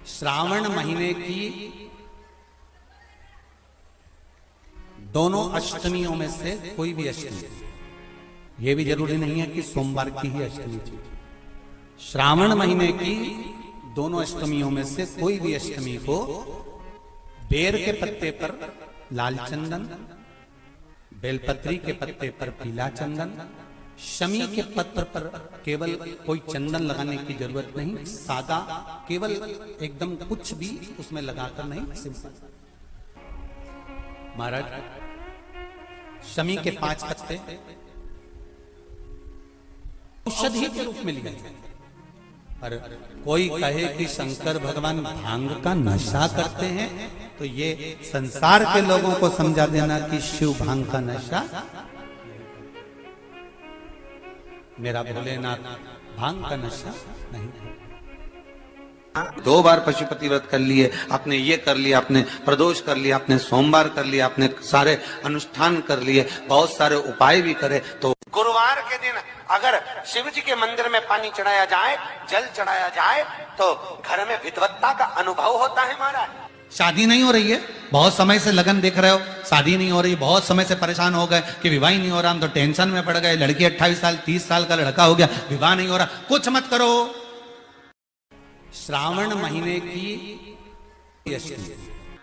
श्रावण महीने की दोनों अष्टमियों में से कोई भी अष्टमी, यह भी जरूरी नहीं है कि सोमवार की ही अष्टमी थी। श्रावण महीने की दोनों अष्टमियों में से कोई भी अष्टमी को बेर के पत्ते पर लाल चंदन, बेलपत्री के पत्ते पर पीला चंदन, शमी के पत्र पर केवल कोई चंदन लगाने की जरूरत नहीं, सादा केवल एकदम कुछ भी उसमें लगाकर नहीं, सिंपल। महाराज शमी के 5 पत्ते औषधि के रूप में लिए जाते हैं। पर कोई कहे कि शंकर भगवान भांग का नशा करते हैं, तो ये संसार के लोगों को समझा देना कि शिव भांग का नशा, मेरा भोलेनाथ भांग का नशा नहीं। 2 बार पशुपति व्रत कर लिए, आपने ये कर लिया, आपने प्रदोष कर लिया, आपने सोमवार कर लिया, आपने सारे अनुष्ठान कर लिए, बहुत सारे उपाय भी करे, तो गुरुवार के दिन अगर शिव जी के मंदिर में पानी चढ़ाया जाए, जल चढ़ाया जाए, तो घर में विद्वत्ता का अनुभव होता है। महाराज शादी नहीं हो रही है, बहुत समय से लगन देख रहे हो, शादी नहीं हो रही, बहुत समय से परेशान हो गए कि विवाह ही नहीं हो रहा, हम तो टेंशन में पड़ गए, लड़की 28 साल 30 साल का लड़का हो गया, विवाह नहीं हो रहा, कुछ मत करो। श्रावण महीने की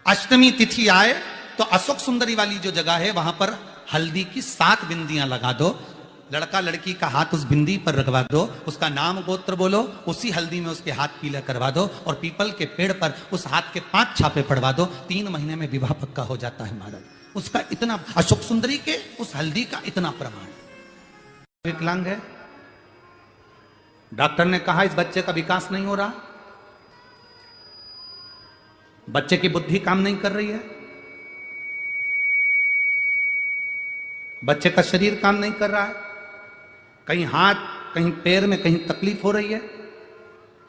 अष्टमी तिथि आए तो अशोक सुंदरी वाली जो जगह है वहां पर हल्दी की 7 बिंदियां लगा दो, लड़का लड़की का हाथ उस बिंदी पर रखवा दो, उसका नाम गोत्र बोलो, उसी हल्दी में उसके हाथ पीला करवा दो, और पीपल के पेड़ पर उस हाथ के 5 छापे पड़वा दो। 3 महीने में विवाह पक्का हो जाता है। महाराज उसका इतना, अशोक सुंदरी के उस हल्दी का इतना प्रमाण। विकलांग है, डॉक्टर ने कहा इस बच्चे का विकास नहीं हो रहा, बच्चे की बुद्धि काम नहीं कर रही है, बच्चे का शरीर काम नहीं कर रहा है, कहीं हाथ कहीं पैर में कहीं तकलीफ हो रही है,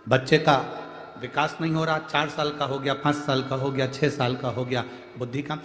बच्चे का विकास नहीं हो रहा, 4 साल का हो गया, 5 साल का हो गया, 6 साल का हो गया, बुद्धि काम।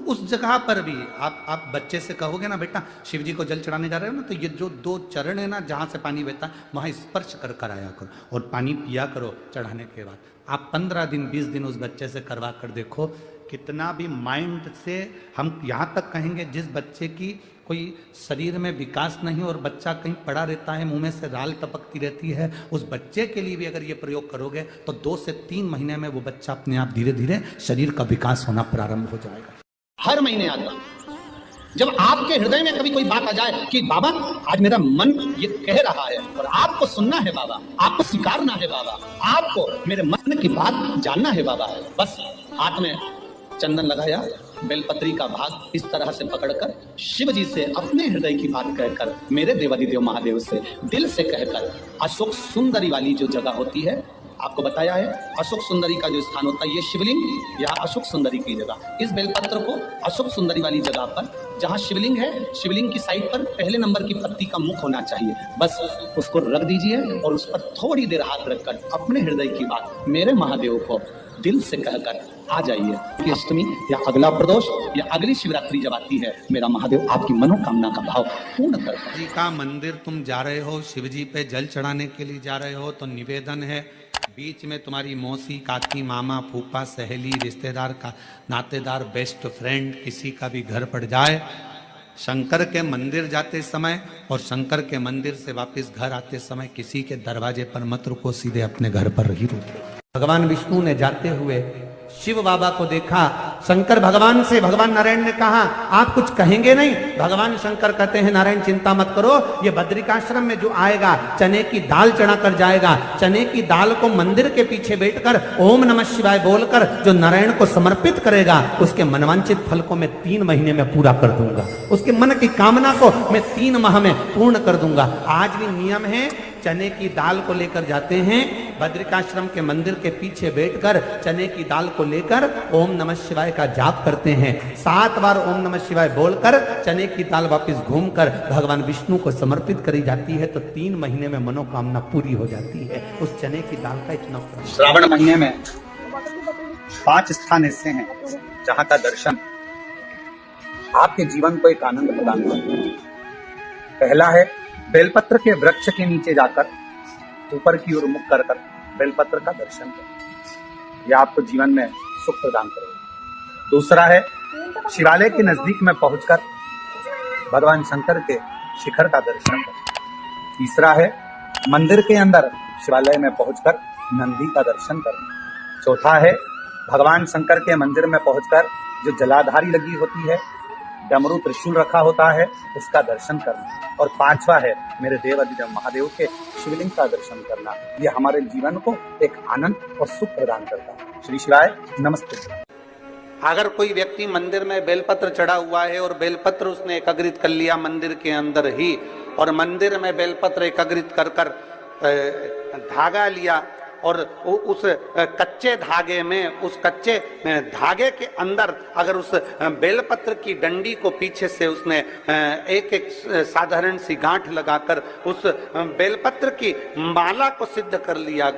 उस जगह पर भी आप बच्चे से कहोगे ना, बेटा शिव जी को जल चढ़ाने जा रहे हो ना, तो ये जो 2 चरण है ना जहां से पानी बहता है, वहां स्पर्श कर आया करो और पानी पिया करो चढ़ाने के बाद। आप 15 दिन 20 दिन उस बच्चे से करवा कर देखो, कितना भी माइंड से हम यहां तक कहेंगे, जिस बच्चे की कोई शरीर में विकास नहीं और बच्चा कहीं पड़ा रहता है, मुंह में से राल टपकती रहती है, उस बच्चे के लिए भी अगर ये प्रयोग करोगे तो 2 से 3 महीने में वो बच्चा अपने आप धीरे धीरे शरीर का विकास होना प्रारंभ हो जाएगा। हर महीने आता, जब आपके हृदय में कभी कोई बात आ जाए कि बाबा आज मेरा मन ये कह रहा है और आपको सुनना है बाबा, आपको स्वीकारना है बाबा, आपको मेरे मन की बात जानना है बाबा, बस हाथ में चंदन लगाया, बेलपत्री का भाग इस तरह से पकड़कर शिव जी से अपने हृदय की बात कहकर, मेरे देवादिदेव महादेव से दिल से कहकर, अशोक सुंदरी वाली जो जगह होती है, आपको बताया है अशोक सुंदरी का जो स्थान होता है, ये शिवलिंग या अशोक सुंदरी की जगह, इस बेलपत्र को अशोक सुंदरी वाली जगह पर जहाँ शिवलिंग है, शिवलिंग की साइड पर पहले नंबर की पत्ती का मुख होना चाहिए, बस उसको रख दीजिए और उस पर थोड़ी देर हाथ रखकर अपने हृदय की बात मेरे महादेव को दिल से कहकर आ जाइए कि अष्टमी या अगला प्रदोष या अगली शिवरात्रि जब आती है, मेरा महादेव आपकी मनोकामना का भाव पूर्ण करता है। जी का मंदिर तुम जा रहे हो, शिव जी पे जल चढ़ाने के लिए जा रहे हो, तो निवेदन है बीच में तुम्हारी मौसी, काकी, मामा, फूफा, सहेली, रिश्तेदार का नातेदार, बेस्ट फ्रेंड किसी का भी घर पड़ जाए, शंकर के मंदिर जाते समय और शंकर के मंदिर से वापस घर आते समय किसी के दरवाजे पर मत रुको, सीधे अपने घर पर ही रुको। भगवान विष्णु ने जाते हुए शिव बाबा को देखा, शंकर भगवान से, भगवान नारायण ने कहा आप कुछ कहेंगे नहीं? भगवान शंकर कहते हैं नारायण चिंता मत करो, ये बद्रिकाश्रम में जो आएगा चने की दाल चढ़ा कर जाएगा, चने की दाल को मंदिर के पीछे बैठकर ओम नमः शिवाय बोलकर जो नारायण को समर्पित करेगा, उसके मनवांचित फल को मैं 3 महीने में पूरा कर दूंगा, उसके मन की कामना को मैं 3 माह में पूर्ण कर दूंगा। आज भी नियम है, चने की दाल को लेकर जाते हैं, बद्रिकाश्रम के मंदिर के पीछे बैठकर चने की दाल को लेकर ओम नमः शिवाय का जाप करते हैं, 7 बार ओम नमः शिवाय बोलकर चने की दाल वापस घूमकर भगवान विष्णु को समर्पित करी जाती है, तो 3 महीने में मनोकामना पूरी हो जाती है। उस चने की दाल का इतना। श्रावण महीने में 5 स्थान ऐसे हैं जहाँ का दर्शन आपके जीवन को एक आनंद प्रदान करता है। पहला है बेलपत्र के वृक्ष के नीचे जाकर ऊपर की ओर मुख कर बेलपत्र का दर्शन करें। यह आपको जीवन में सुख प्रदान करेगा। दूसरा है शिवालय के नजदीक में पहुंचकर भगवान शंकर के शिखर का दर्शन करना। तीसरा है मंदिर के अंदर शिवालय में पहुंचकर नंदी का दर्शन करना। चौथा है भगवान शंकर के मंदिर में पहुंचकर जो जलाधारी लगी होती है, डमरू त्रिशूल रखा होता है, उसका दर्शन करना। और पांचवा है मेरे देव अधिदेव महादेव के शिवलिंग का दर्शन करना। यह हमारे जीवन को एक आनंद और सुख प्रदान करता है। श्री शिवाय नमस्ते। अगर कोई व्यक्ति मंदिर में बेलपत्र चढ़ा हुआ है और बेलपत्र उसने एकत्रित कर लिया मंदिर के अंदर ही, और मंदिर में बेलपत्र एकत्रित कर कर धागा लिया और उस कच्चे धागे में, उस कच्चे धागे के अंदर अगर उस बेलपत्र की डंडी को पीछे से उसने एक एक साधारण सी गांठ लगाकर उस बेलपत्र की माला को सिद्ध कर लिया,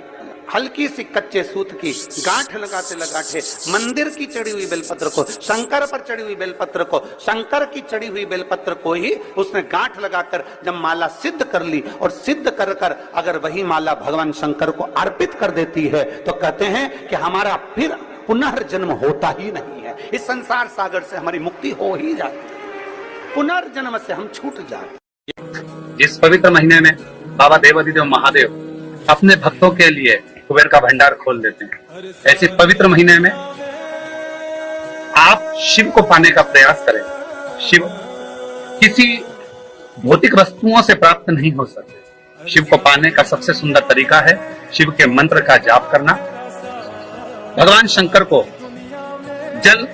हल्की सी कच्चे सूत की गांठ लगाते लगाते मंदिर की चढ़ी हुई बेलपत्र को, शंकर पर चढ़ी हुई बेलपत्र को, शंकर की चढ़ी हुई बेलपत्र को ही उसने गांठ लगाकर जब माला सिद्ध कर ली और सिद्ध कर कर अगर वही माला भगवान शंकर को अर्पित कर देती है तो कहते हैं कि हमारा फिर पुनर्जन्म होता ही नहीं है। इस संसार सागर से हमारी मुक्ति हो ही जाती है, पुनर्जन्म से हम छूट जाते। इस पवित्र महीने में बाबा देव अधिदेव महादेव अपने भक्तों के लिए कुबेर का भंडार खोल देते हैं। ऐसे पवित्र महीने में आप शिव को पाने का प्रयास करें। शिव किसी भौतिक वस्तुओं से प्राप्त नहीं हो सकते। शिव को पाने का सबसे सुंदर तरीका है शिव के मंत्र का जाप करना, भगवान शंकर को जल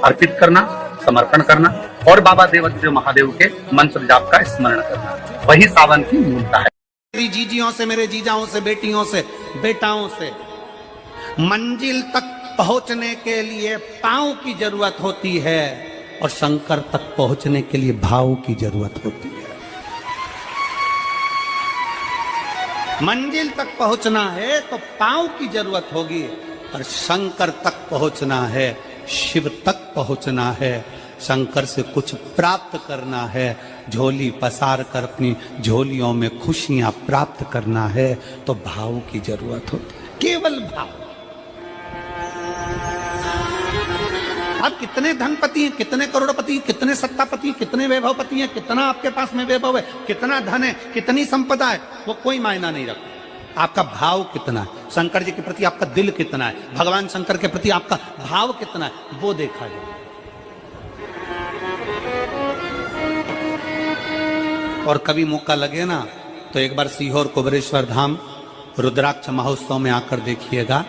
अर्पित करना, समर्पण करना और बाबा देव अधिदेव महादेव के मंत्र जाप का स्मरण करना। वही सावन की मूलता है। मेरी जीजियों से, मेरे जीजाओं से, बेटियों से, बेटाओं से मंजिल तक पहुंचने के लिए पांव की जरूरत होती है और शंकर तक पहुंचने के लिए भाव की जरूरत होती है। मंजिल तक पहुंचना है तो पांव की जरूरत होगी और शंकर तक पहुंचना है, शिव तक पहुंचना है, शंकर से कुछ प्राप्त करना है, झोली पसार कर अपनी झोलियों में खुशियां प्राप्त करना है तो भाव की जरूरत होती है, केवल भाव। आप कितने धनपति हैं, कितने करोड़पति हैं, कितने सत्तापति हैं, कितने वैभवपति हैं, कितना आपके पास में वैभव है, कितना धन है, कितनी संपदा है, वो कोई मायना नहीं रखता। आपका भाव कितना है, शंकर जी के प्रति आपका दिल कितना है, भगवान शंकर के प्रति आपका भाव कितना है, वो देखा जाए। और कभी मौका लगे ना तो एक बार सीहोर कुबेरेश्वर धाम रुद्राक्ष महोत्सव में आकर देखिएगा।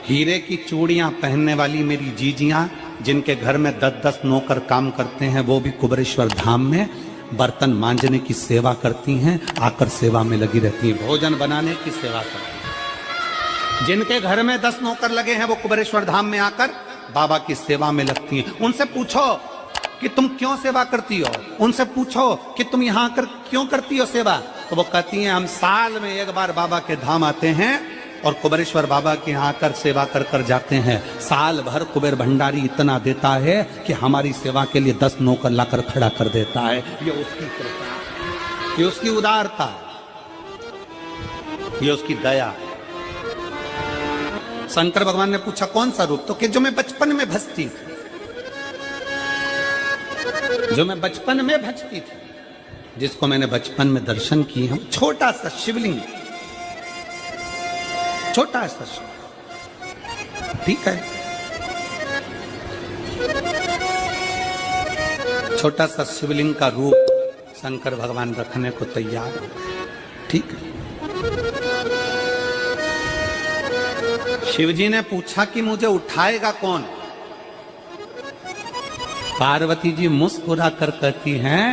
हीरे की चूड़ियां पहनने वाली मेरी जीजियां जिनके घर में 10-10 नौकर काम करते हैं, वो भी कुबेरेश्वर धाम में बर्तन मांजने की सेवा करती हैं, आकर सेवा में लगी रहती हैं, भोजन बनाने की सेवा करती हैं। जिनके घर में 10 नौकर लगे हैं वो कुबेरेश्वर धाम में आकर बाबा की सेवा में लगती हैं। उनसे पूछो कि तुम क्यों सेवा करती हो, उनसे पूछो कि तुम यहाँ आकर क्यों करती हो सेवा, तो वो कहती हैं हम साल में एक बार बाबा के धाम आते हैं और कुबेरेश्वर बाबा के यहाँ आकर सेवा कर कर जाते हैं। साल भर कुबेर भंडारी इतना देता है कि हमारी सेवा के लिए 10 नौकर लाकर खड़ा कर देता है। ये उसकी कृपा, ये उसकी उदारता, ये उसकी दया है। शंकर भगवान ने पूछा कौन सा रूप, तो कि जो मैं बचपन में भजती थी, जो मैं बचपन में भजती थी, जिसको मैंने बचपन में दर्शन किए हैं, छोटा सा शिवलिंग, छोटा सा शिव, ठीक है, छोटा सा शिवलिंग का रूप शंकर भगवान रखने को तैयार है, ठीक है। शिवजी ने पूछा कि मुझे उठाएगा कौन। पार्वती जी मुस्कुरा कर कहती हैं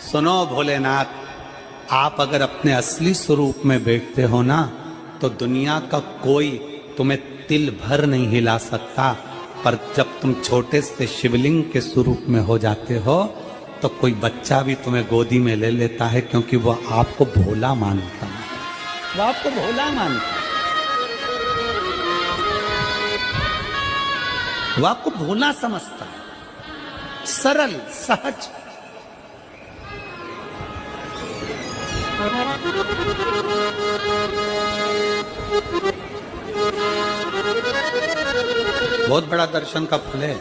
सुनो भोलेनाथ, आप अगर अपने असली स्वरूप में बैठते हो ना तो दुनिया का कोई तुम्हें तिल भर नहीं हिला सकता, पर जब तुम छोटे से शिवलिंग के स्वरूप में हो जाते हो तो कोई बच्चा भी तुम्हें गोदी में ले लेता है, क्योंकि वो आपको भोला मानता है, वो आपको भोला मानता है, वो आपको भोला समझता है, सरल सहज। बहुत बड़ा दर्शन का फल है।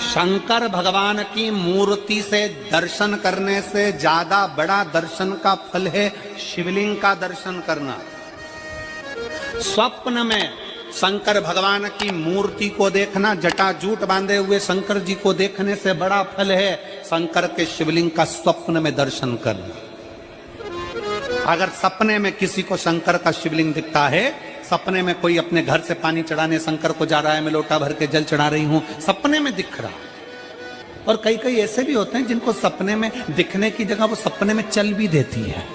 शंकर भगवान की मूर्ति से दर्शन करने से ज्यादा बड़ा दर्शन का फल है शिवलिंग का दर्शन करना। स्वप्न में शंकर भगवान की मूर्ति को देखना, जटाजूट बांधे हुए शंकर जी को देखने से बड़ा फल है शंकर के शिवलिंग का स्वप्न में दर्शन करना। अगर सपने में किसी को शंकर का शिवलिंग दिखता है, सपने में कोई अपने घर से पानी चढ़ाने शंकर को जा रहा है, मैं लोटा भर के जल चढ़ा रही हूं, सपने में दिख रहा। और कई कई ऐसे भी होते हैं जिनको सपने में दिखने की जगह वो सपने में चल भी देती है।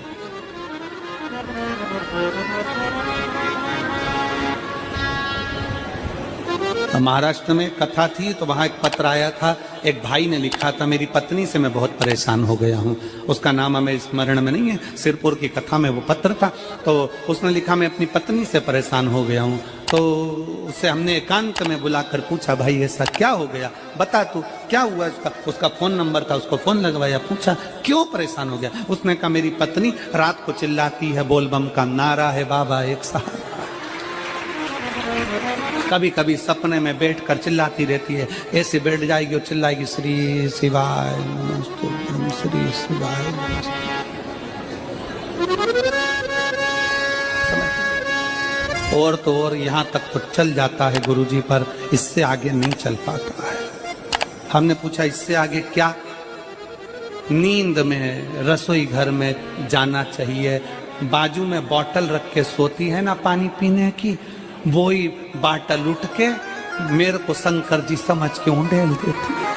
महाराष्ट्र में कथा थी तो वहां एक पत्र आया था, एक भाई ने लिखा था, मेरी पत्नी से मैं बहुत परेशान हो गया हूं। उसका नाम हमें स्मरण में नहीं है, सिरपुर की कथा में वो पत्र था। तो उसने लिखा, मैं अपनी पत्नी से परेशान हो गया हूं। तो उसे हमने एकांत में बुलाकर पूछा, भाई ऐसा क्या हो गया, बता तू क्या हुआ। उसका फोन नंबर था, उसको फोन लगवाया, पूछा क्यों परेशान हो गया। उसने कहा, मेरी पत्नी रात को चिल्लाती है, बोलबम का नारा है बाबा एक सहारा। कभी कभी सपने में बैठकर चिल्लाती रहती है, ऐसे बैठ जाएगी और चिल्लाएगी, श्री शिवाय नमस्तुभ्यं, श्री शिवाय नमस्तुभ्यं। और तो और यहाँ तक तो चल जाता है गुरुजी, पर इससे आगे नहीं चल पाता है। हमने पूछा इससे आगे क्या। नींद में रसोई घर में जाना चाहिए, बाजू में बोतल रख के सोती है ना पानी पीने की, वही बाटल उठ के मेरे को शंकर जी समझ के उंडेल देती है।